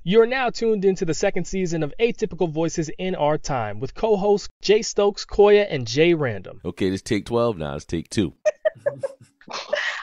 You are now tuned into the second season of Atypical Voices in Our Time with co-hosts Jay Stokes, Koya, and Jay Random. Okay, this take 12 now. It's take 2.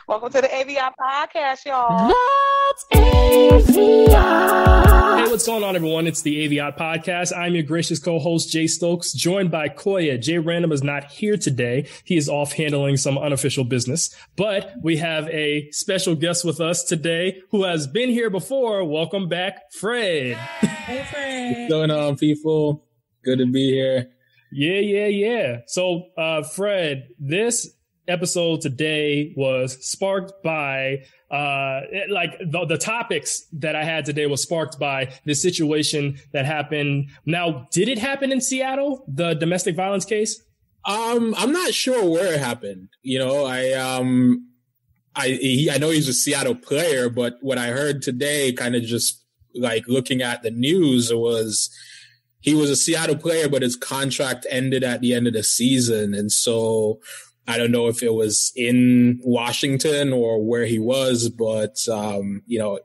Welcome to the AVIOT podcast, y'all. That's AVIOT. Hey, what's going on, everyone? It's the AVIOT podcast. I'm your gracious co-host, Jay Stokes, joined by Koya. Jay Random is not here today. He is off handling some unofficial business, but we have a special guest with us today who has been here before. Welcome back, Fred. Hey, Fred. What's going on, people? Good to be here. Yeah. So, Fred, this episode today was sparked by the topics that I had today was sparked by this situation that happened. Now, did it happen in Seattle, the domestic violence case? I'm not sure where it happened. You know, I know he's a Seattle player, but what I heard today, kind of just like looking at the news, was he was a Seattle player, but his contract ended at the end of the season, and so I don't know if it was in Washington or where he was, but, you know,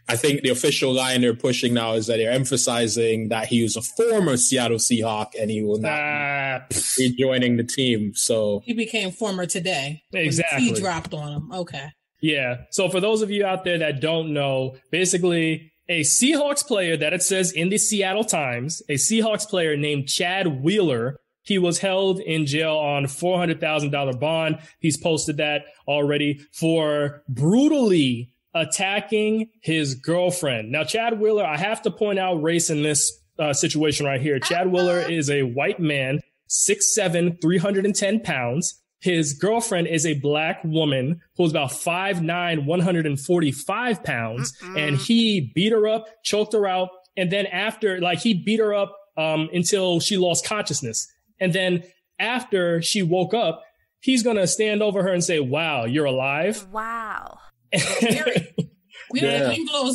I think the official line they're pushing now is that they're emphasizing that he was a former Seattle Seahawk and he will not be joining the team. So he became former today. Exactly. He dropped on him. Okay. Yeah. So for those of you out there that don't know, basically a Seahawks player that it says in the Seattle Times, a Seahawks player named Chad Wheeler, he was held in jail on $400,000 bond. He's posted that already for brutally attacking his girlfriend. Now, Chad Wheeler, I have to point out race in this situation right here. Chad Wheeler is a white man, 6'7", 310 pounds. His girlfriend is a black woman who's about 5'9", 145 pounds. And he beat her up, choked her out. And then after, he beat her up until she lost consciousness. And then after she woke up, he's going to stand over her and say, "Wow, you're alive." Wow. Anglos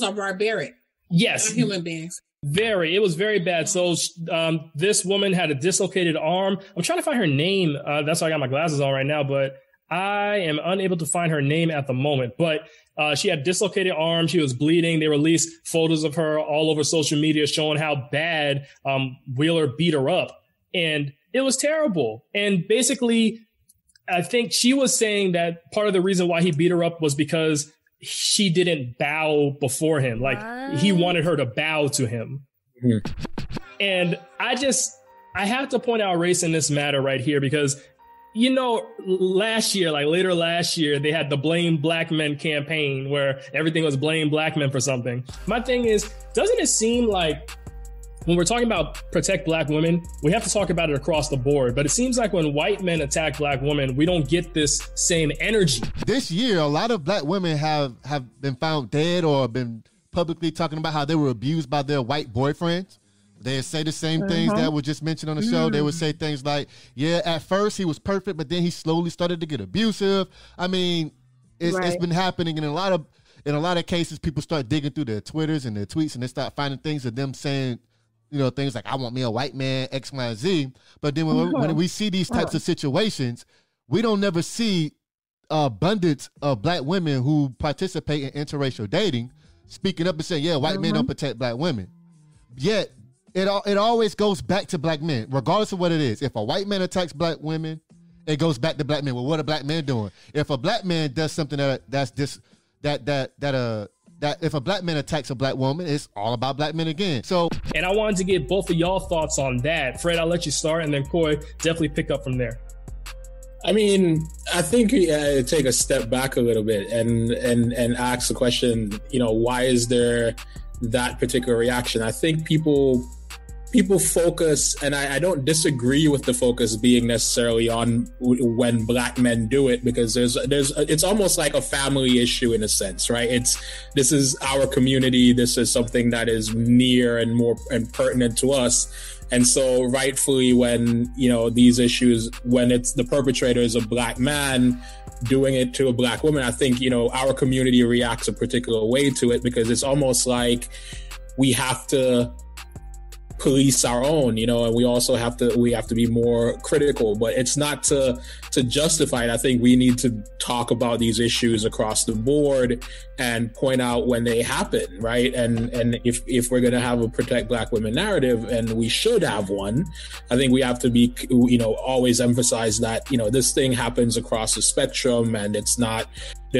are barbaric. Yes. They're human beings. Very. It was very bad. So this woman had a dislocated arm. I'm trying to find her name. That's why I got my glasses on right now, but I am unable to find her name at the moment. But she had dislocated arm. She was bleeding. They released photos of her all over social media showing how bad Wheeler beat her up. And it was terrible. And basically, I think she was saying that part of the reason why he beat her up was because she didn't bow before him. He wanted her to bow to him. Mm-hmm. And I have to point out race in this matter right here because, you know, later last year, they had the Blame Black Men campaign where everything was blame black men for something. My thing is, doesn't it seem like when we're talking about protect black women, we have to talk about it across the board. But it seems like when white men attack black women, we don't get this same energy. This year, a lot of black women have been found dead or been publicly talking about how they were abused by their white boyfriends. They say the same things that were just mentioned on the show. They would say things like, yeah, at first he was perfect, but then he slowly started to get abusive. I mean, it's been happening in a lot of cases. People start digging through their Twitters and their tweets and they start finding things of them saying, you know, things like, I want me a white man, X, Y, Z. But then when we see these types of situations, we don't never see abundance of black women who participate in interracial dating speaking up and saying, yeah, white men don't protect black women. Yet, it always goes back to black men, regardless of what it is. If a white man attacks black women, it goes back to black men. Well, what are black men doing? If a black man does something if a black man attacks a black woman, it's all about black men again. And I wanted to get both of y'all thoughts on that. Fred, I'll let you start, and then Coy, definitely pick up from there. I mean, I think take a step back a little bit and ask the question, you know, why is there that particular reaction? I think people focus, and I don't disagree with the focus being necessarily on when black men do it, because it's almost like a family issue in a sense, right? This is our community. This is something that is near and more and pertinent to us. And so rightfully, when, you know, these issues, when it's the perpetrator is a black man doing it to a black woman, I think, you know, our community reacts a particular way to it, because it's almost like we have to police our own, and we also have to be more critical, but it's not to justify it. I think we need to talk about these issues across the board and point out when they happen, right? And if we're going to have a protect Black women narrative, and we should have one, I think we have to be, always emphasize that, this thing happens across the spectrum, and there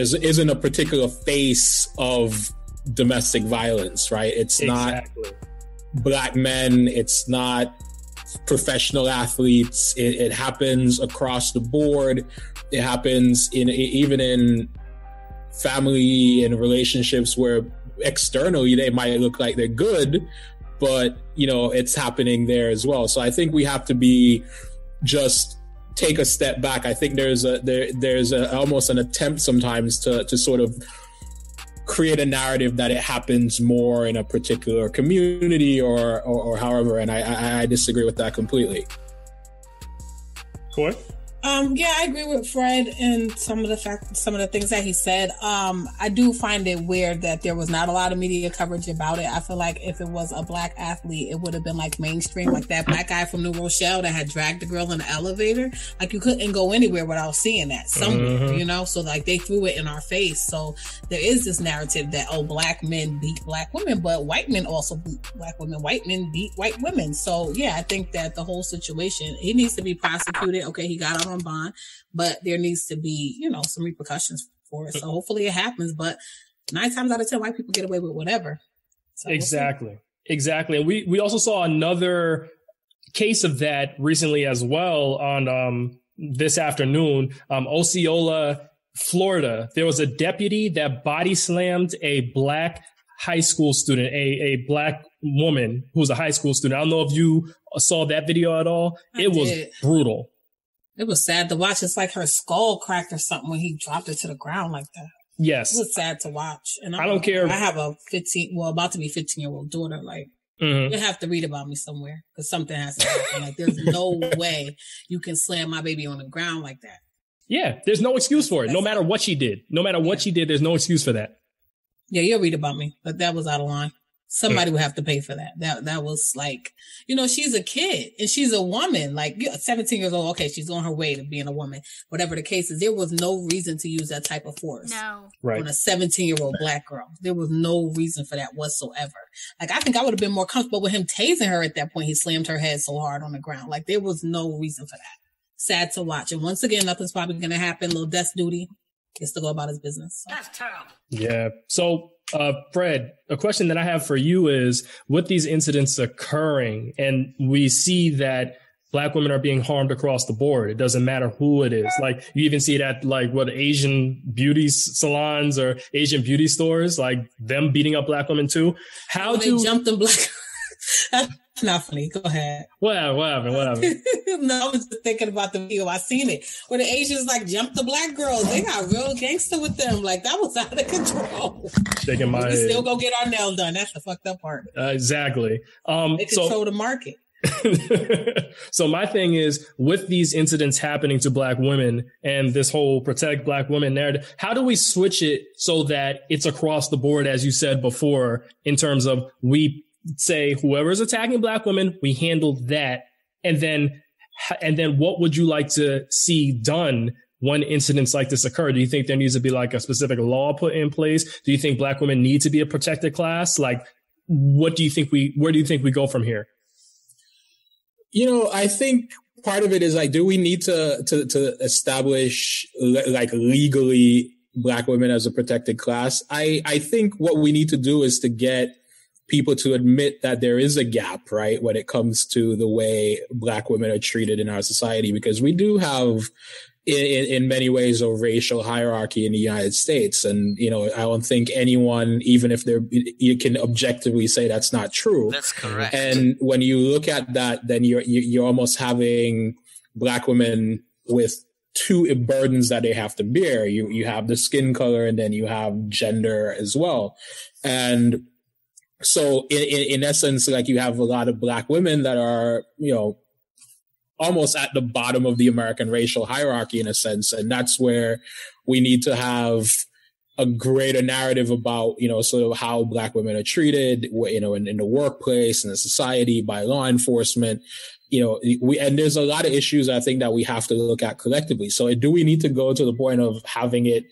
isn't a particular face of domestic violence, right? It's exactly. Not Black men, it's not professional athletes. It happens across the board. It happens even in family and relationships where externally they might look like they're good, but it's happening there as well. So I think we have to just take a step back. I think there's almost an attempt sometimes to sort of create a narrative that it happens more in a particular community or however, and I disagree with that completely. Cool. Yeah, I agree with Fred and some of the things that he said. I do find it weird that there was not a lot of media coverage about it. I feel like if it was a Black athlete, it would have been like mainstream, like that Black guy from New Rochelle that had dragged the girl in the elevator. Like you couldn't go anywhere without seeing that somewhere, So like they threw it in our face. So there is this narrative that, Black men beat Black women, but white men also beat Black women. White men beat white women. So yeah, I think that the whole situation, he needs to be prosecuted. Okay, he got out on bond, but there needs to be, some repercussions for it. So hopefully it happens, but 9 times out of 10, white people get away with whatever. So Exactly. And we also saw another case of that recently as well on this afternoon, Osceola, Florida. There was a deputy that body slammed a Black high school student, a Black woman who was a high school student. I don't know if you saw that video at all. It was brutal. It was sad to watch. It's like her skull cracked or something when he dropped her to the ground like that. Yes. It was sad to watch. And I don't care. I have a about to be 15-year-old daughter. Like, you have to read about me somewhere because something has to happen. Like, there's no way you can slam my baby on the ground like that. Yeah, there's no excuse for it. No matter what she did. No matter what she did, there's no excuse for that. Yeah, you'll read about me, but that was out of line. Somebody would have to pay for that. That was like, she's a kid and she's a woman, like 17 years old. Okay, she's on her way to being a woman. Whatever the case is, there was no reason to use that type of force on a 17-year-old Black girl. There was no reason for that whatsoever. Like, I think I would have been more comfortable with him tasing her at that point. He slammed her head so hard on the ground. Like, there was no reason for that. Sad to watch. And once again, nothing's probably going to happen. Little desk duty gets to go about his business. So. That's terrible. Yeah. So, Fred, a question that I have for you is, with these incidents occurring, and we see that Black women are being harmed across the board, it doesn't matter who it is. Like, you even see it at Asian beauty salons or Asian beauty stores, like them beating up Black women too. How they jumped them Black? That's not funny. Go ahead. What happened? No, I was just thinking about the video. I seen it where the Asians jumped the Black girls. They got real gangster with them. Like, that was out of control. Shaking my head. We still go get our nails done. That's the fucked up part. Exactly. They control the market. So my thing is, with these incidents happening to Black women and this whole protect Black women narrative, how do we switch it so that it's across the board, as you said before, in terms of we say whoever's attacking Black women, we handle that. And then what would you like to see done when incidents like this occur? Do you think there needs to be like a specific law put in place? Do you think Black women need to be a protected class? Like, where do you think we go from here? I think part of it is do we need to establish legally Black women as a protected class? I think what we need to do is to get people to admit that there is a gap, right, when it comes to the way Black women are treated in our society, because we do have, in many ways, a racial hierarchy in the United States. And, I don't think anyone, even if you can objectively say that's not true. That's correct. And when you look at that, then you're almost having Black women with two burdens that they have to bear. You have the skin color, and then you have gender as well. And so in essence, you have a lot of Black women that are, almost at the bottom of the American racial hierarchy in a sense. And that's where we need to have a greater narrative about, sort of how Black women are treated, in the workplace, in the society, by law enforcement. And there's a lot of issues I think that we have to look at collectively. So do we need to go to the point of having it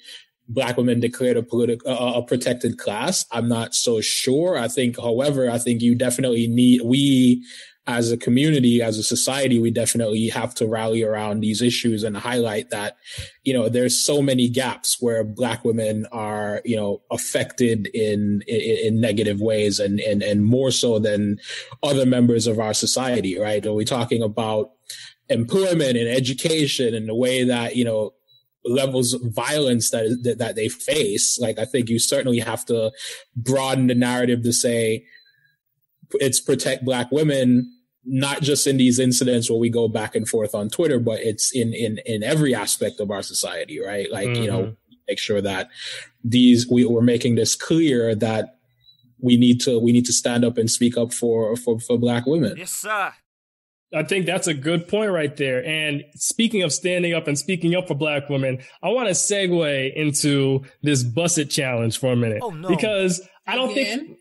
Black women declared a protected class? I'm not so sure. However, I think you definitely we as a community, as a society, we definitely have to rally around these issues and highlight that, there's so many gaps where Black women are, affected in negative ways and more so than other members of our society, right? Are we talking about employment and education and the way that, levels of violence that they face? Like, I think you certainly have to broaden the narrative to say it's protect Black women, not just in these incidents where we go back and forth on Twitter, but it's in every aspect of our society, right? Like, make sure that we're making this clear that we need to stand up and speak up for Black women. Yes, sir. I think that's a good point right there. And speaking of standing up and speaking up for Black women, I want to segue into this Busset challenge for a minute. Oh, no. Because I don't think,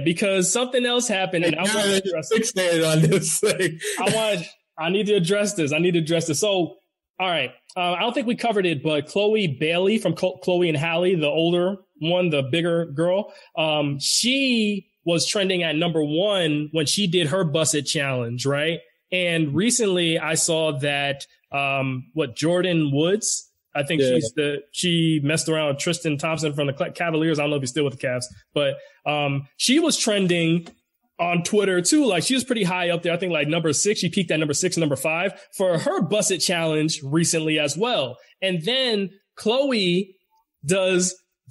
because something else happened. And I want to address fixated on this thing. I need to address this. So, all right. I don't think we covered it, but Chloe Bailey from Chloe and Halle, the older one, the bigger girl, she was trending at number 1 when she did her Busset challenge, right? And recently I saw that, Jordan Woods, I think she messed around with Tristan Thompson from the Cavaliers. I don't know if he's still with the Cavs, but, she was trending on Twitter too. Like, she was pretty high up there. I think like number 6, she peaked at number 6 and number 5 for her Busset challenge recently as well. And then Chloe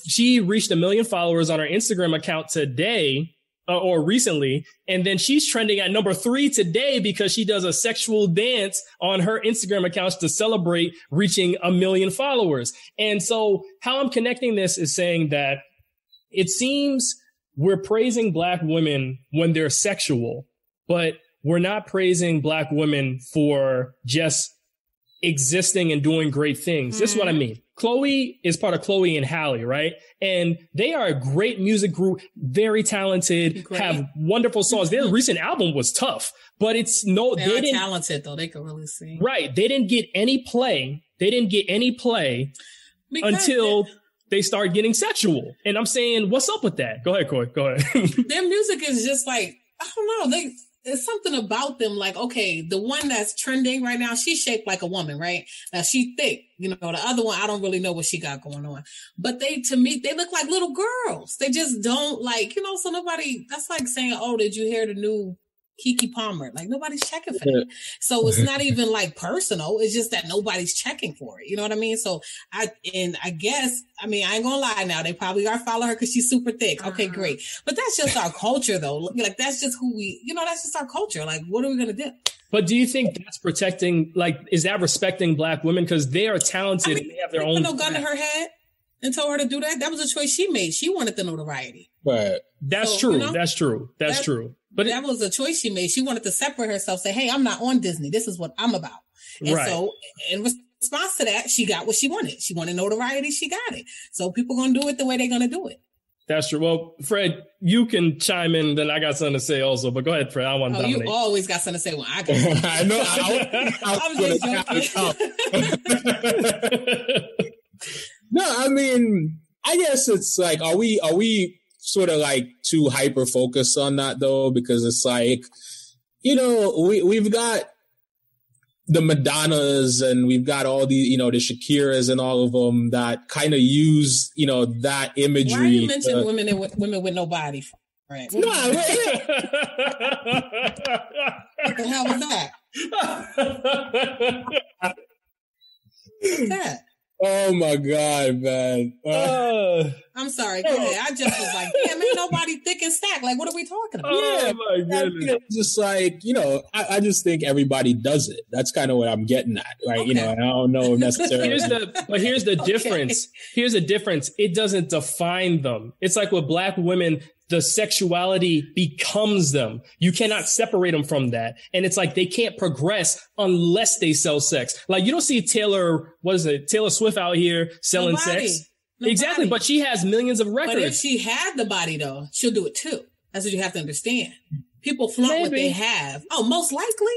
she reached 1 million followers on her Instagram account today, or recently. And then she's trending at number 3 today because she does a sexual dance on her Instagram accounts to celebrate reaching 1 million followers. And so how I'm connecting this is saying that it seems we're praising Black women when they're sexual, but we're not praising Black women for just existing and doing great things. Mm-hmm. This is what I mean. Chloe is part of Chloe and Halle, right? And they are a great music group, very talented, have wonderful songs. Their recent album was tough, but they didn't talented though. They could really sing. Right. They didn't get any play. Until they start getting sexual. And I'm saying, what's up with that? Go ahead, Corey. Go ahead. Their music is just like, I don't know. There's something about them, like, okay, the one that's trending right now, she's shaped like a woman, right? Now she's thick, the other one, I don't really know what she got going on, but to me, they look like little girls. They just don't so nobody, that's like saying, oh, did you hear the new Keke Palmer? Like, nobody's checking for that. So it's not even like personal. It's just that nobody's checking for it. You know what I mean? So I guess, I ain't gonna lie now. They probably are following her because she's super thick. Okay, great. But that's just our culture though. Like, that's just who that's just our culture. Like, what are we going to do? But do you think that's protecting, is that respecting Black women? Because they are talented and they have their own. No gun to her head and told her to do that. That was a choice she made. She wanted the notoriety. Right. That's true. That's true. That's true. But that was a choice she made. She wanted to separate herself, say, hey, I'm not on Disney. This is what I'm about. And so in response to that, she got what she wanted. She wanted notoriety. She got it. So people going to do it the way they're going to do it. That's true. Well, Fred, you can chime in. Then I got something to say also. But go ahead, Fred. I want to dominate. You always got something to say when I got I know. I'm just joking. No, I guess it's like, are we sort of like too hyper focused on that though? Because it's like, we've got the Madonnas and we've got all the, the Shakiras and all of them that kind of use, that imagery. Why you mention women with no body? Right. No, what the hell was that? What's that? Oh my God, man. I'm sorry. Go ahead. I just was like, damn, ain't nobody thick and stacked. Like, what are we talking about? Yeah, my goodness. Just like, I just think everybody does it. That's kind of what I'm getting at, right? Okay. I don't know necessarily. Here's the difference. Here's the difference. It doesn't define them. It's like with Black women, the sexuality becomes them. You cannot separate them from that. And it's like they can't progress unless they sell sex. Like, you don't see Taylor Swift out here selling sex. Exactly, but she has millions of records. But if she had the body, though, she'll do it too. That's what you have to understand. People flaunt what they have. Oh, most likely.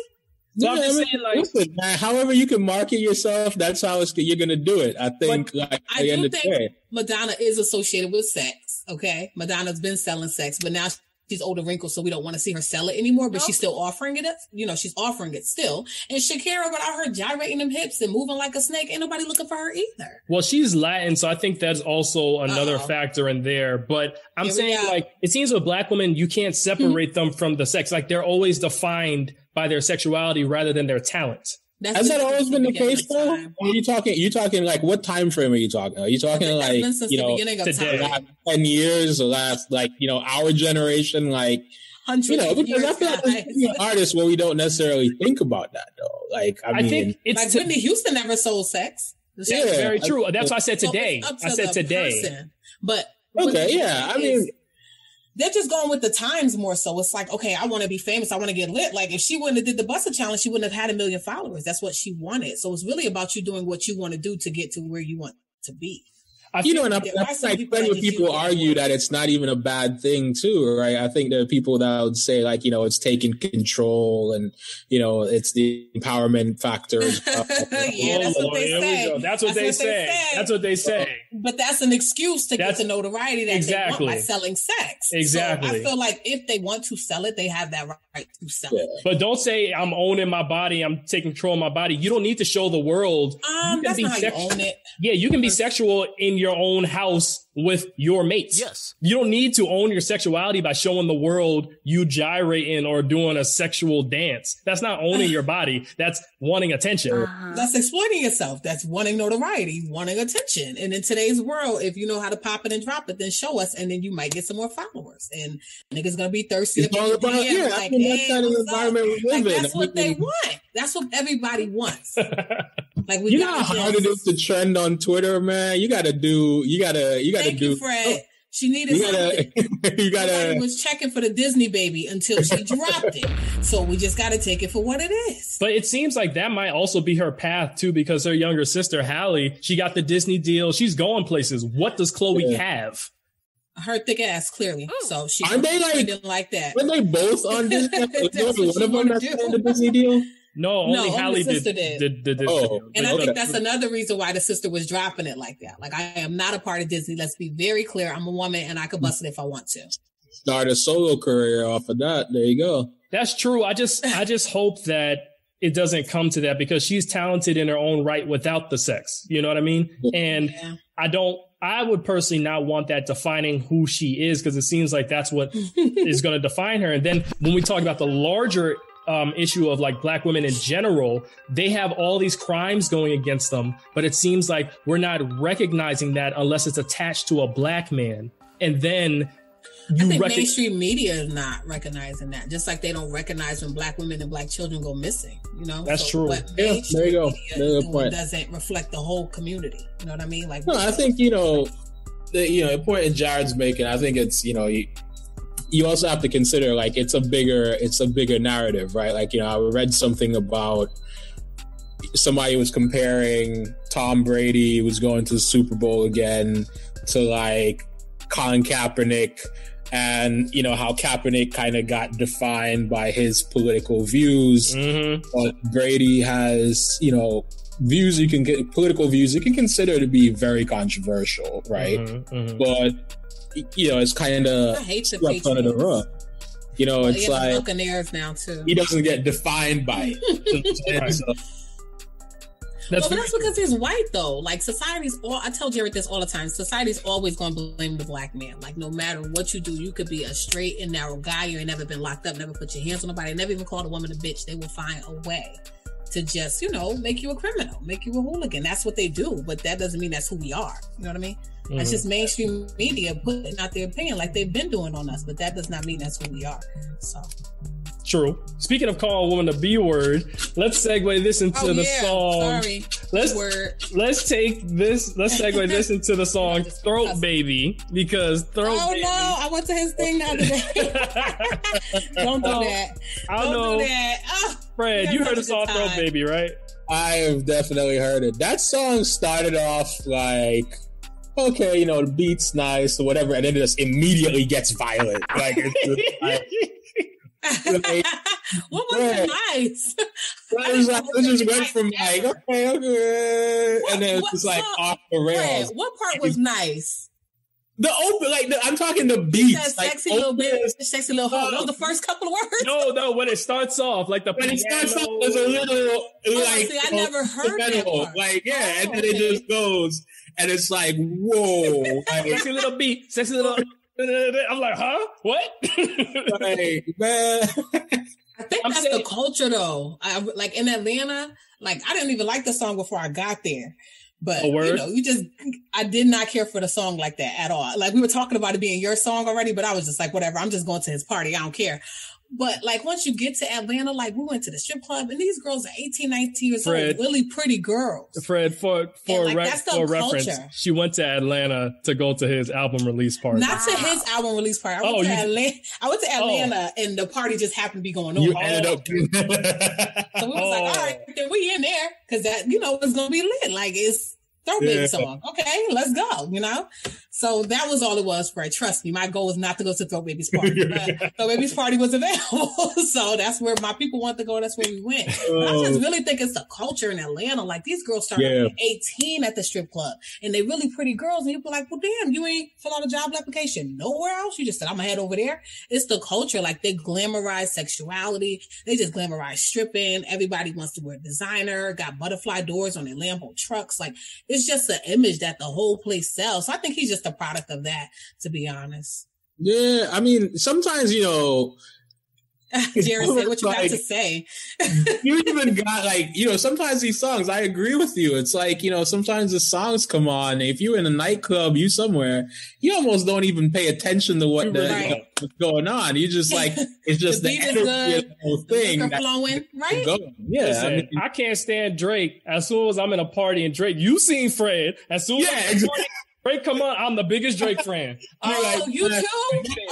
So I'm just saying, like, listen, man, however you can market yourself, that's how you're going to do it. I think, I do think Madonna is associated with sex. Okay, Madonna's been selling sex, but now she's old and wrinkled, so we don't want to see her sell it anymore. But she's still offering it. You know, she's offering it still. And Shakira, without her gyrating them hips and moving like a snake, ain't nobody looking for her either. Well, she's Latin, so I think that's also another factor in there. But I'm saying, like, it seems with Black women, you can't separate them from the sex. Like, they're always defined by their sexuality rather than their talent. Has that always been the case, though? Or are you talking like, what time frame are you talking? Are you talking like, you know, today, last 10 years or last, like, you know, our generation, like, you know, because I feel like there's artists where we don't necessarily think about that, though. Like, I mean, think it's like Whitney Houston never sold sex. That's very true. That's why I said today. I said today. Person. But okay, yeah, I mean, they're just going with the times more so. It's like, okay, I want to be famous. I want to get lit. Like, if she wouldn't have did the Buster Challenge, she wouldn't have had 1 million followers. That's what she wanted. So it's really about you doing what you want to do to get to where you want to be. You know, and I like plenty of people argue that it's not even a bad thing too, right? I think there are people that would say, like, you know, it's taking control and, you know, it's the empowerment factor. Yeah, that's what they say. That's what they say. That's what they say. But that's an excuse to get the notoriety that they want by selling sex. Exactly. So I feel like if they want to sell it, they have that right to sell it. But don't say I'm owning my body. I'm taking control of my body. You don't need to show the world. That's not how you own it. Yeah, you can be sexual in your own house with your mates. Yes. You don't need to own your sexuality by showing the world you gyrating or doing a sexual dance. That's not owning your body. That's wanting attention. That's exploiting yourself. That's wanting notoriety, wanting attention. And in today's world, if you know how to pop it and drop it, then show us, and then you might get some more followers. And niggas gonna be thirsty. It's all about, yeah, like, that's kind of environment we live in. That's what they want. That's what everybody wants. Like, you know how hard it is to trend on Twitter, man. You gotta do. Thank you, Fred. She needed something. Somebody was checking for the Disney baby until she dropped it. So we just got to take it for what it is. But it seems like that might also be her path too, because her younger sister, Halle, she got the Disney deal. She's going places. What does Chloe have? Her thick ass, clearly. So she didn't like that. Were they both on Disney? One of them that's on the Disney deal? No, only Halle did. And I think that's another reason why the sister was dropping it like that. Like, I am not a part of Disney. Let's be very clear. I'm a woman and I could bust it if I want to. Start a solo career off of that. There you go. That's true. I just hope that it doesn't come to that, because she's talented in her own right without the sex. You know what I mean? And I would personally not want that defining who she is, because it seems like that's what is going to define her. And then when we talk about the larger issue of like Black women in general, they have all these crimes going against them, but it seems like we're not recognizing that unless it's attached to a Black man. And then I think mainstream media is not recognizing that, just like they don't recognize when Black women and Black children go missing. You know, that's true. Yeah, there you go. There's a point. Doesn't reflect the whole community. You know what I mean? Like, no, I think the point that Jared's making, I think it's, you also have to consider, like, it's a bigger narrative, right? Like, I read something about somebody was comparing Tom Brady, who was going to the Super Bowl again, to like Colin Kaepernick, and how Kaepernick kind of got defined by his political views. Mm-hmm. But Brady has, views political views you can consider to be very controversial, right? Mm-hmm, mm-hmm. But it's kind of swept under the rug. It's like Buccaneers now too. He doesn't get defined by it. Right. So, but that's because he's white, though. Like, I tell Jared this all the time. Society's always going to blame the Black man. Like, no matter what you do, you could be a straight and narrow guy. You ain't never been locked up, never put your hands on nobody, never even called a woman a bitch. They will find a way to just, make you a criminal, make you a hooligan. That's what they do. But that doesn't mean that's who we are. You know what I mean? Mm-hmm. That's just mainstream media putting out their opinion like they've been doing on us. But that does not mean that's who we are. So... True. Speaking of calling a woman the B word, let's segue this into the song. Sorry. Let's segue this into the song Throat Baby, because Throat Baby. Oh no, I went to his thing the other day. Don't do that. Don't do that. Oh, Fred, you heard the song Throat Baby, right? I have definitely heard it. That song started off like, okay, you know, the beat's nice or whatever, and then it just immediately gets violent. Like, what was nice? It was like, it just went from like, okay, and then it's just like off the rails. What part was nice? The open, like, I'm talking the beats. That sexy little bit, sexy little hoe. Those the first couple of words? No, when it starts off, like the when piano. it starts off, there's a little, like, see, I never heard that part. Like, yeah, and then it just goes, and it's like, whoa. Like, sexy little beat, sexy little... I'm like, huh? What? Like, man. I think that's the culture, though. Like, in Atlanta, like, I didn't even like the song before I got there. But, you know, I did not care for the song like that at all. Like, we were talking about it being your song already, but I was just like, whatever, I'm just going to his party. I don't care. But, like, once you get to Atlanta, like, we went to the strip club, and these girls are 18, 19 years old, really pretty girls. Fred, for reference, she went to Atlanta to go to his album release party. Not to his album release party. I went to Atlanta, and the party just happened to be going on. You ended up. So we was like, all right, then we in there, because that, you know, it's going to be lit. Like, it's Throw Baby song. Okay, let's go, you know? So that was all it was, Fred. Trust me, my goal was not to go to Throw Baby's party. But Throw Baby's party was available. So that's where my people want to go. That's where we went. But I just really think it's the culture in Atlanta. Like, these girls started at 18 at the strip club, and they really pretty girls. And you'd be like, well, damn, you ain't fill out a job application nowhere else? You just said, I'm going to head over there. It's the culture. Like, they glamorize sexuality. They just glamorize stripping. Everybody wants to wear designer, got butterfly doors on their Lambo trucks. Like, it's just an image that the whole place sells. So I think he's just a product of that, to be honest. Yeah, I mean, sometimes, you know, Jared, say what you got to say. You even got, like, you know, sometimes these songs, I agree with you. It's like, you know, sometimes the songs come on. If you're in a nightclub, you somewhere, you almost don't even pay attention to what what's going on. You just like, it's just the energy of the whole thing. The flowing, right? Yeah. Listen, I can't stand Drake. As soon as I'm in a party and Drake, you seen Fred. As soon as Drake, come on, I'm the biggest Drake fan. Oh, you too?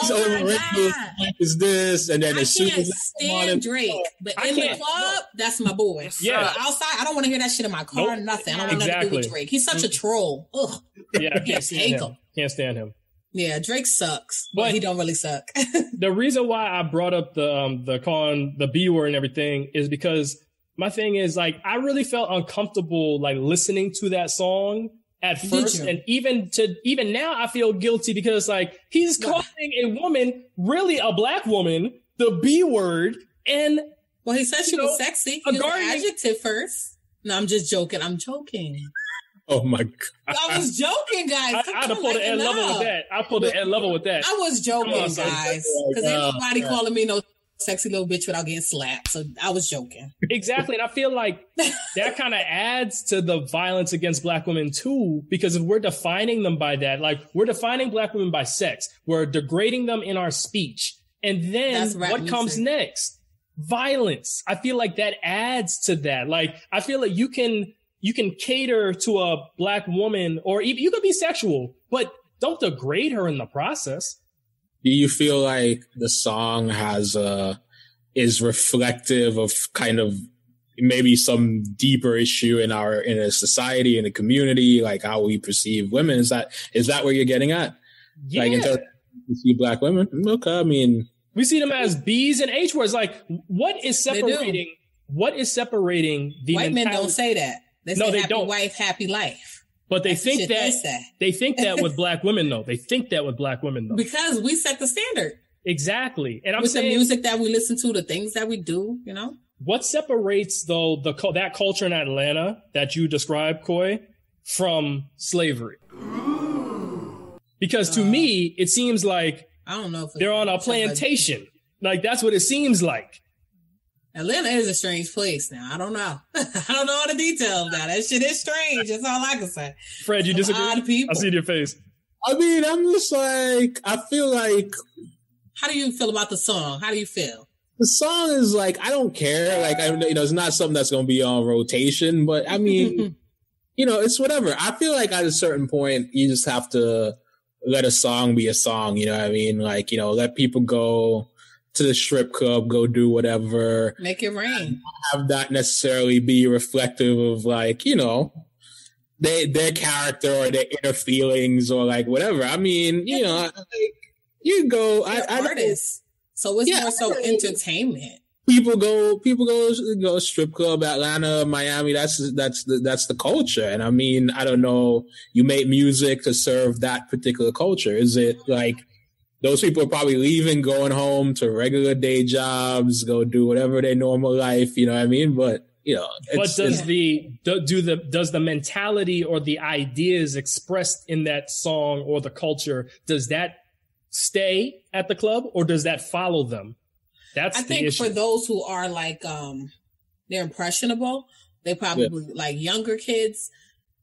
Oh my God. Is this, and then as soon as I can't stand Drake, but in the club, that's my boy. Yeah. Outside, I don't want to hear that shit in my car. Nothing. I don't want nothing to do with Drake. He's such a troll. Ugh. Yeah, I can't stand him. Can't stand him. Yeah, Drake sucks, but he don't really suck. The reason why I brought up the B word and everything is because my thing is, like, I really felt uncomfortable, like, listening to that song at first, and even now I feel guilty because, like, he's calling a woman, really a black woman, the B word, and he said she was sexy. He used an adjective first. No, I'm just joking. I'm joking. Oh my God! I was joking, guys. I had to pull the end level with that. I pulled the end level with that. I was joking, guys, because ain't nobody calling me no sexy little bitch without getting slapped. So I was joking. Exactly. And I feel like that kind of adds to the violence against black women too, because if we're defining them by that, like, we're defining black women by sex, we're degrading them in our speech. And then what comes next? Violence. I feel like that adds to that. Like, I feel like you can cater to a black woman, or even you could be sexual, but don't degrade her in the process. Do you feel like the song is reflective of kind of maybe some deeper issue in a society, in a community, like how we perceive women? Is that where you're getting at? Yeah. Like, in terms of you see black women? Okay, I mean, we see them as B's and H words. Like, what is separating the white men don't say that. They say happy wife, happy life. But they think that with black women, though. Because we set the standard. Exactly. And I'm with saying, the music that we listen to, the things that we do, you know? What separates, though, that culture in Atlanta that you described, Coy, from slavery? Because to me, it seems like I don't know if they're on a plantation. Like, that's what it seems like. Atlanta is a strange place now. I don't know. I don't know all the details now. That shit is strange. That's all I can say. Fred, you disagree? Odd people. I see your face. I mean, I'm just like, I feel like... How do you feel about the song? How do you feel? The song is like, I don't care. Like, it's not something that's going to be on rotation, but I mean, it's whatever. I feel like at a certain point, you just have to let a song be a song. You know what I mean? Like, let people go to the strip club, go do whatever. Make it rain. Have that necessarily be reflective of, like, their character or their inner feelings or like whatever. I mean, you know, like, you go. I artists, so it's more so entertainment. People go strip club, Atlanta, Miami. That's the culture. And I mean, I don't know. You make music to serve that particular culture. Is it like those people are probably leaving, going home to regular day jobs, go do whatever their normal life. You know what I mean? But you know, but does the mentality or the ideas expressed in that song or the culture, does that stay at the club or does that follow them? That's the issue. For those who are like, they're impressionable. They probably like younger kids.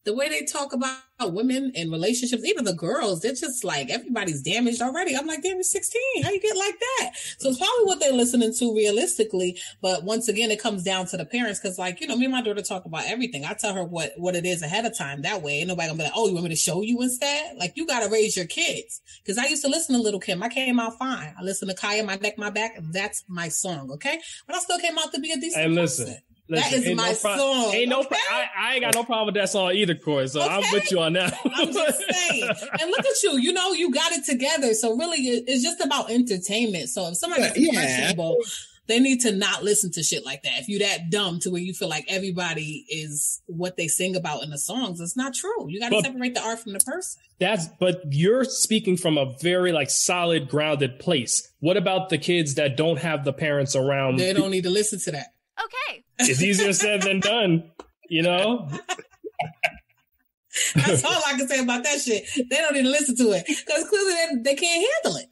The way they talk about women and relationships, even the girls, they're just like, everybody's damaged already. I'm like, damn, you're 16. How you get like that? So it's probably what they're listening to realistically. But once again, it comes down to the parents. Cause like, you know, me and my daughter talk about everything. I tell her what it is ahead of time. That way, ain't nobody gonna be like, oh, you want me to show you instead? Like, you gotta raise your kids. Cause I used to listen to Little Kim. I came out fine. I listened to Kaya, My Neck, My Back. That's my song. Okay. But I still came out to be a decent person. Listen, that is my song. I ain't got no problem with that song either, Corey. So I'm with you on that. I'm just saying. And look at you. You know, you got it together. So really, it's just about entertainment. So if somebody's impressionable, they need to not listen to shit like that. If you're that dumb to where you feel like everybody is what they sing about in the songs, it's not true. You got to separate the art from the person. But you're speaking from a very like solid, grounded place. What about the kids that don't have the parents around? They don't need to listen to that. Okay. It's easier said than done, you know? That's all I can say about that shit. They don't need to listen to it because clearly they can't handle it.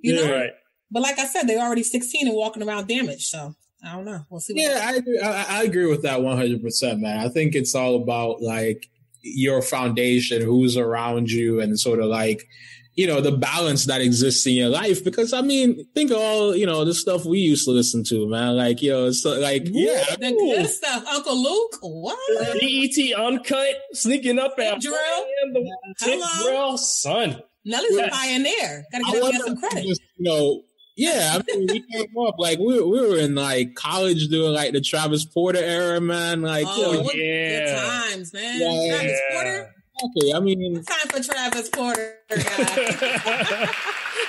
You know? Right. But like I said, they're already 16 and walking around damaged. So I don't know. We'll see. I agree with that 100%, man. I think it's all about like your foundation, who's around you, and sort of like, you know, the balance that exists in your life. Because I mean, think of all, you know, the stuff we used to listen to, man. Like, you know, it's like, the good stuff. Uncle Luke, what? BET Uncut, sneaking up at Drill. Drill, son. Nelly's a pioneer. Gotta give him some credit. Just, you know, I mean, we came up like we were in like college doing like the Travis Porter era, man. Like, good times, man. Travis Porter. Okay, I mean, time for Travis Porter, guys.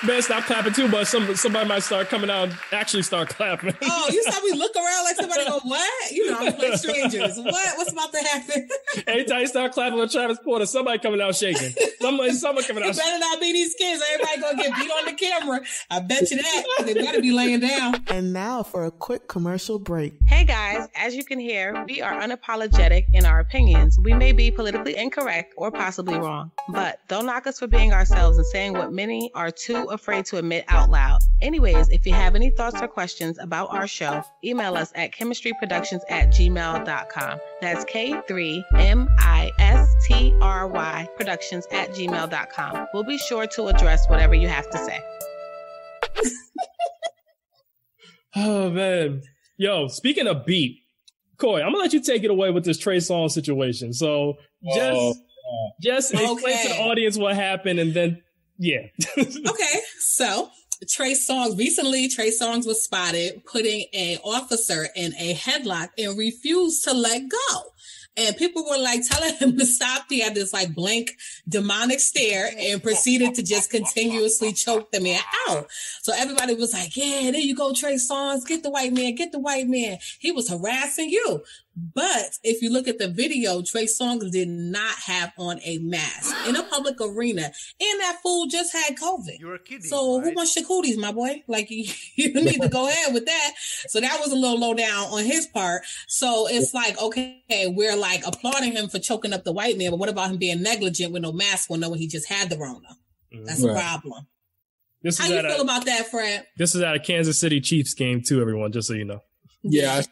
Man, stop clapping too, but somebody might start coming out and actually start clapping. Oh, you saw me look around like somebody go, what? You know, I'm playing strangers. What's about to happen? Anytime you start clapping with Travis Porter, somebody coming out shaking. Someone coming out. It better not be these kids. Everybody gonna get beat on the camera. I bet you that. They better be laying down. And now for a quick commercial break. Hey guys, as you can hear, we are unapologetic in our opinions. We may be politically incorrect or possibly wrong, but don't knock us for being ourselves and saying what many are too afraid to admit out loud. Anyways, if you have any thoughts or questions about our show, email us at k3mistry@gmail.com. That's K3mistry Productions@gmail.com. We'll be sure to address whatever you have to say. Oh man. Yo, speaking of beat, Coy, I'm gonna let you take it away with this Trey Songz situation. So just explain to the audience what happened and then Okay, so Trey Songz was spotted putting an officer in a headlock and refused to let go. And people were like telling him to stop. He had this like blank demonic stare and proceeded to just continuously choke the man out. So everybody was like, yeah, there you go, Trey Songz. Get the white man. Get the white man. He was harassing you. But if you look at the video, Trey Songz did not have on a mask in a public arena. And that fool just had COVID. You're kidding, so right? Who wants your cooties, my boy? Like, you need to go ahead with that. So that was a little low down on his part. So it's like, okay, we're like applauding him for choking up the white man. But what about him being negligent with no mask on, knowing he just had the Rona? That's a problem. How you feel about that, Fred? This is at a Kansas City Chiefs game too, everyone, just so you know. Yeah, I saw that.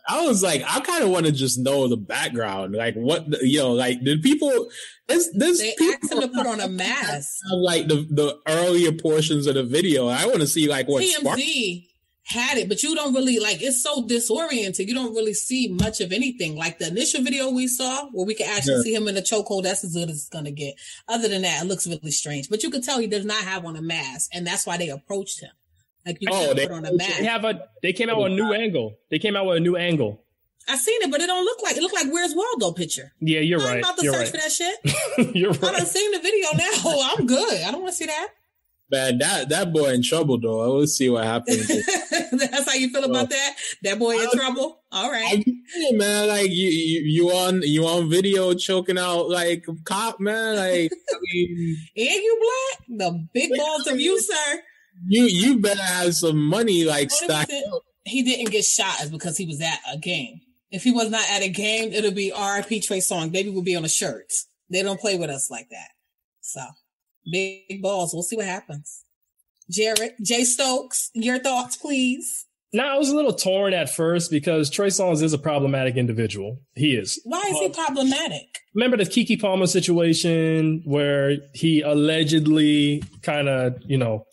I was like, I kind of want to just know the background. Like, did people... They asked him to put on a mask. Like, the earlier portions of the video. I want to see, like, what TMZ had it, but you don't really, like, it's so disoriented. You don't really see much of anything. Like, the initial video we saw, where we could actually see him in a chokehold, that's as good as it's going to get. Other than that, it looks really strange. But you could tell he does not have on a mask, and that's why they approached him. Like, you can't put on a mask. They came out with a new angle. I seen it, but it don't look like it. Look like Where's Waldo picture. Yeah, you're I'm right. about to You're search right. for that shit. You're I done right. seen the video now. I'm good. I don't want to see that. Man, that boy in trouble though. Let's see what happens. That's how you feel about that? That boy in trouble? All right. Yeah, man, like you on video choking out like a cop, man. Like I mean, And you black? The big balls of you, sir. you better have some money like stacked up. He didn't get shot is because he was at a game. If he was not at a game, it'll be R.I.P. Trey Songz. Baby will be on the shirts. They don't play with us like that. So, big balls. We'll see what happens. Jared, Jay Stokes, your thoughts, please. Now, I was a little torn at first because Trey Songz is a problematic individual. He is. Why is he problematic? Remember the Keke Palmer situation where he allegedly kind of,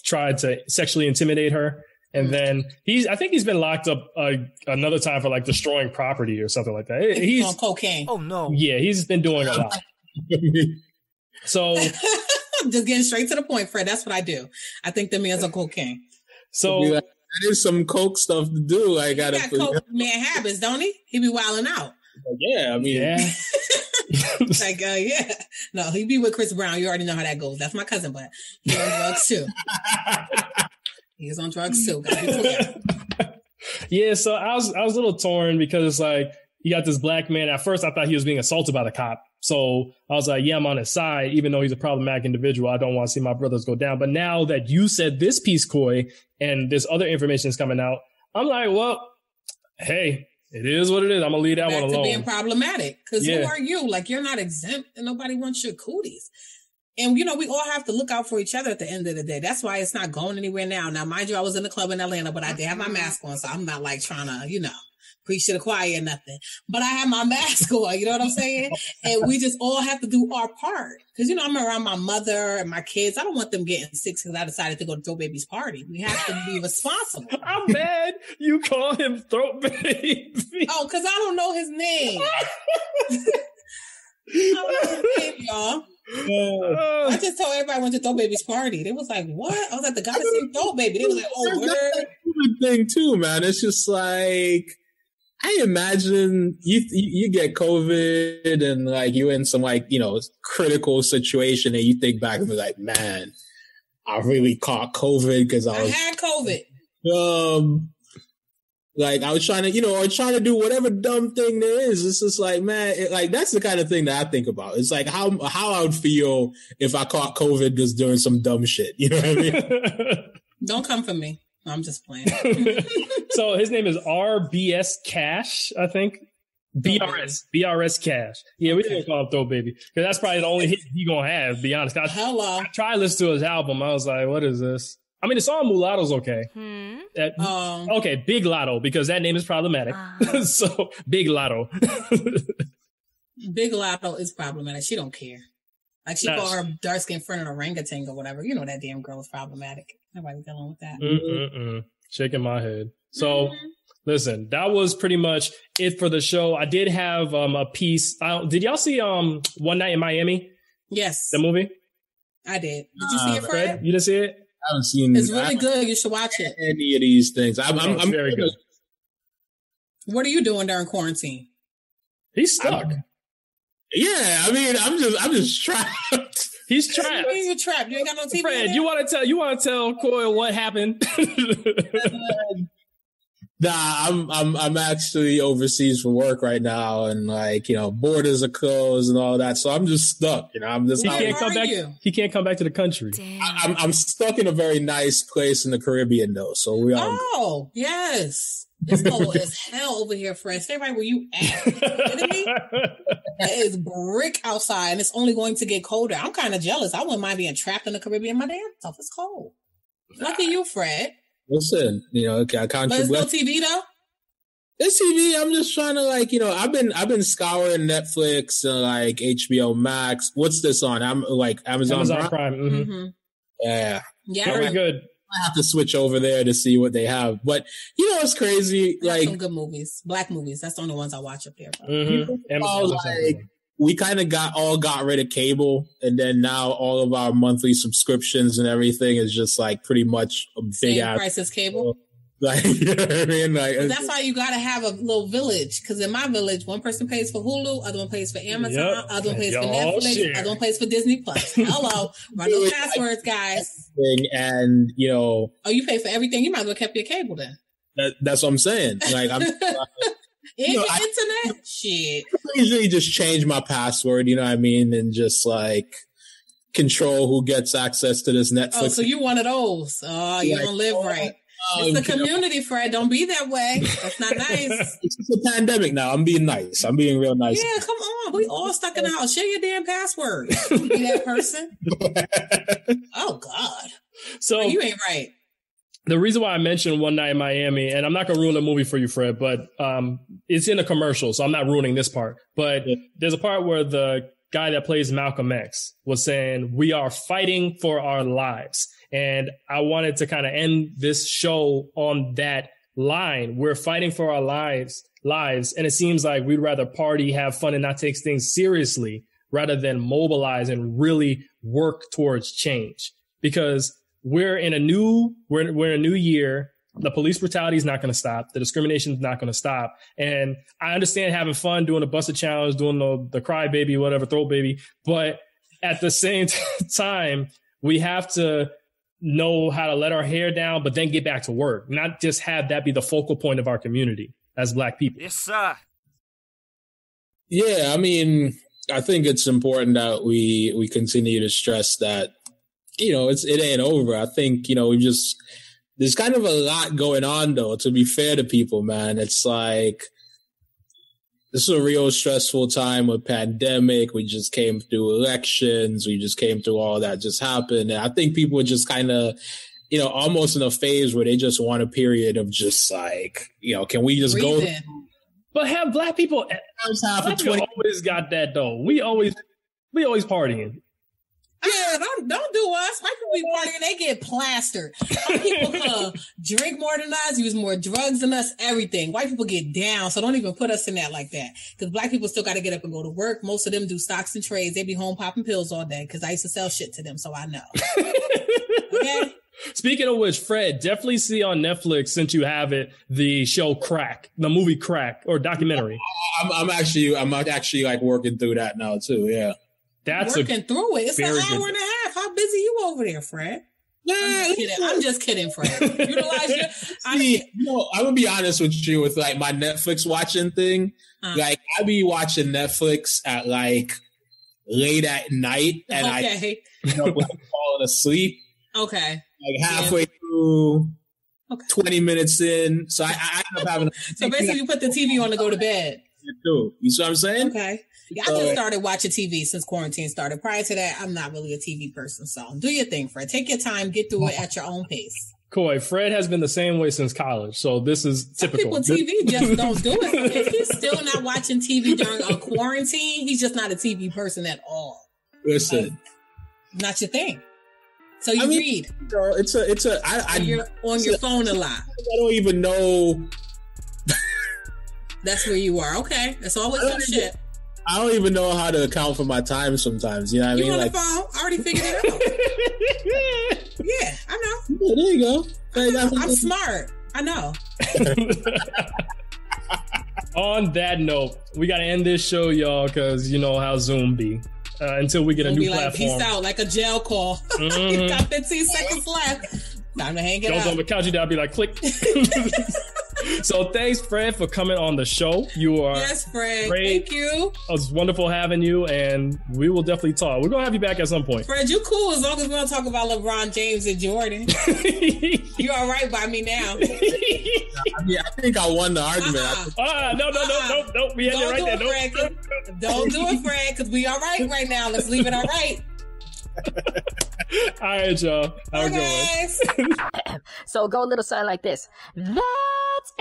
tried to sexually intimidate her? And then I think he's been locked up another time for like destroying property or something like that. He's on cocaine. Oh no. Yeah, he's been doing a lot. So just getting straight to the point, Fred. That's what I do. I think the man's on cocaine. So that is some coke stuff to do. I gotta he got coke man habits, don't he? He be wilding out. Yeah, I mean, yeah. Like, yeah. No, he be with Chris Brown. You already know how that goes. That's my cousin, but he's on drugs too. He's on drugs too. Gotta be clear. Yeah, so I was a little torn because it's like you got this black man. At first, I thought he was being assaulted by the cop. So I was like, yeah, I'm on his side, even though he's a problematic individual. I don't want to see my brothers go down. But now that you said this piece, Coy, and this other information is coming out, I'm like, well, hey, it is what it is. I'm gonna leave that one alone. To being problematic, because who are you? Like, you're not exempt, and nobody wants your cooties. And, we all have to look out for each other at the end of the day. That's why it's not going anywhere now. Now, mind you, I was in the club in Atlanta, but I did have my mask on, so I'm not like trying to, preach to the choir or nothing. But I have my mask on, you know what I'm saying? And we just all have to do our part. Because, I'm around my mother and my kids. I don't want them getting sick because I decided to go to Throat Baby's party. We have to be responsible. I'm mad you call him Throat Baby. Oh, because I don't know his name. I don't know his name, y'all. I just told everybody I went to Throat Baby's party. They was like, what? I was like, the gotta see Throat Baby. They was like, oh, word. Thing too, man. It's just like, I imagine you get COVID and like you're in some like, critical situation and you think back and be like, man, I really caught COVID because I had COVID. Like I was trying to, or trying to do whatever dumb thing there is. It's just like, man, that's the kind of thing that I think about. It's like how I would feel if I caught COVID just doing some dumb shit. You know what I mean? Don't come for me. I'm just playing. So his name is RBS Cash, I think. BRS Cash. Yeah, we didn't call him Throat Baby because that's probably the only hit he gonna have. To be honest, Hello. I tried to listen to his album. I was like, what is this? I mean, the song Mulatto's okay. Okay, Big Lotto, because that name is problematic. So, Big Lotto. Big Lotto is problematic. She don't care. Like, she called her dark-skinned friend an orangutan or whatever. You know that damn girl is problematic. Nobody dealing with that. Shaking my head. So, listen, that was pretty much it for the show. I did have a piece. Did y'all see One Night in Miami? Yes. The movie? I did. Did you see it, Fred? You didn't see it? I haven't seen It's really good. You should watch it. Any of these things. I'm very good. What are you doing during quarantine? He's stuck. I mean, I'm just trapped. He's trapped. You're trapped. You ain't got no TV. Fred, you want to tell Coyle what happened? Nah, I'm actually overseas for work right now, and borders are closed and all that, so I'm just stuck. I'm just. He can't come back to the country. I'm stuck in a very nice place in the Caribbean, though. So we are. Oh yes, it's cold as hell over here, Fred. Stay right where you at. Kidding me? It is brick outside, and it's only going to get colder. I'm kind of jealous. I wouldn't mind being trapped in the Caribbean. My damn self. It's cold. Lucky you, Fred. Listen, I can't. But it's no TV though. This TV, I'm just trying to I've been scouring Netflix and HBO Max. What's this on? I'm like Amazon Prime. Mm-hmm. Yeah, very good. I have to switch over there to see what they have. But it's crazy. Some good movies, black movies. That's the only ones I watch up there. We kind of got rid of cable, and then now all of our monthly subscriptions and everything is just like pretty much a big same price as cable. Like, you know what I mean? Like, that's why you got to have a little village. Because in my village, one person pays for Hulu, other one pays for Amazon, other one pays for Netflix, other one pays for Disney Plus. Hello, run those passwords, guys. And you know, oh, you pay for everything. You might as well kept your cable then. That's what I'm saying. Like, I'm internet shit. I usually just change my password. You know what I mean, and just like control who gets access to this Netflix. Oh, so you one of those? Oh, you don't live right. It's the community, Fred. Don't be that way. That's not nice. It's a pandemic now. I'm being nice. I'm being real nice. Yeah, come on. We all stuck in the house. Share your damn password. You be that person. Oh, God. So you ain't right. The reason why I mentioned One Night in Miami, and I'm not going to ruin the movie for you, Fred, but it's in a commercial, so I'm not ruining this part. But there's a part where the guy that plays Malcolm X was saying, we are fighting for our lives. And I wanted to kind of end this show on that line. We're fighting for our lives. And it seems like we'd rather party, have fun, and not take things seriously rather than mobilize and really work towards change. Because we're in a new year. The police brutality is not going to stop. The discrimination is not going to stop. And I understand having fun, doing a busted challenge, doing the cry baby, whatever, throw baby. But at the same time, we have to know how to let our hair down, but then get back to work, not just have that be the focal point of our community as Black people. Yes, sir. Yeah, I mean, I think it's important that we continue to stress that, you know, it ain't over. I think, you know, there's kind of a lot going on, though, to be fair to people, man. It's like, this is a real stressful time with pandemic. We just came through elections. We just came through all that just happened. And I think people are just kind of, you know, almost in a phase where they just want a period of just like, you know, can we just go? But have Black people, Black people always got that, though. We always partying. Yeah, don't do us. White people be partying, they get plastered. White people drink more than us, use more drugs than us, everything. White people get down, so don't even put us in that like that. Because Black people still got to get up and go to work. Most of them do stocks and trades. They be home popping pills all day because I used to sell shit to them, so I know. Okay? Speaking of which, Fred, definitely see on Netflix, since you have it, the show Crack, the movie Crack, or documentary. I'm actually like working through that now too. Yeah. That's working through it. It's an hour and a half. How busy you over there, Fred? I'm just kidding, Fred. Utilize your. I'm gonna be honest with you with like my Netflix watching thing. Like I be watching Netflix at like late at night, and I end up like falling asleep. Okay. Like halfway through, 20 minutes in. So I end up having. So basically, you put the TV on to go to bed. You see what I'm saying? Okay. Yeah, I just started watching TV since quarantine started. Prior to that, I'm not really a TV person. So do your thing, Fred. Take your time. Get through it at your own pace. Coy, Fred has been the same way since college. So this is typical. Some people TV just don't do it. If he's still not watching TV during a quarantine, he's just not a TV person at all. Listen. Not your thing. So you read. You're on your phone a lot. I don't even know. That's where you are. Okay. That's always some shit. I don't even know how to account for my time sometimes. You know what I mean? You on the phone? I already figured it out. Yeah, I know. Yeah, there you go. I'm smart. I know. On that note, we got to end this show, y'all, because you know how Zoom be. Until we get a new platform. Peace out, like a jail call. You got 15 seconds left. Time to hang it Goes up. on the couch, I'll be like, click. So thanks, Fred, for coming on the show. You are Fred. Great. Thank you. It was wonderful having you, and we will definitely talk. We're going to have you back at some point. Fred, you cool as long as we don't talk about LeBron James and Jordan. You all right by me now. I think I won the argument. No. We had it right there. Don't do it, Fred, because we all right now. Let's leave it all right. All right, y'all. Have a good one. So go a little something like this. That's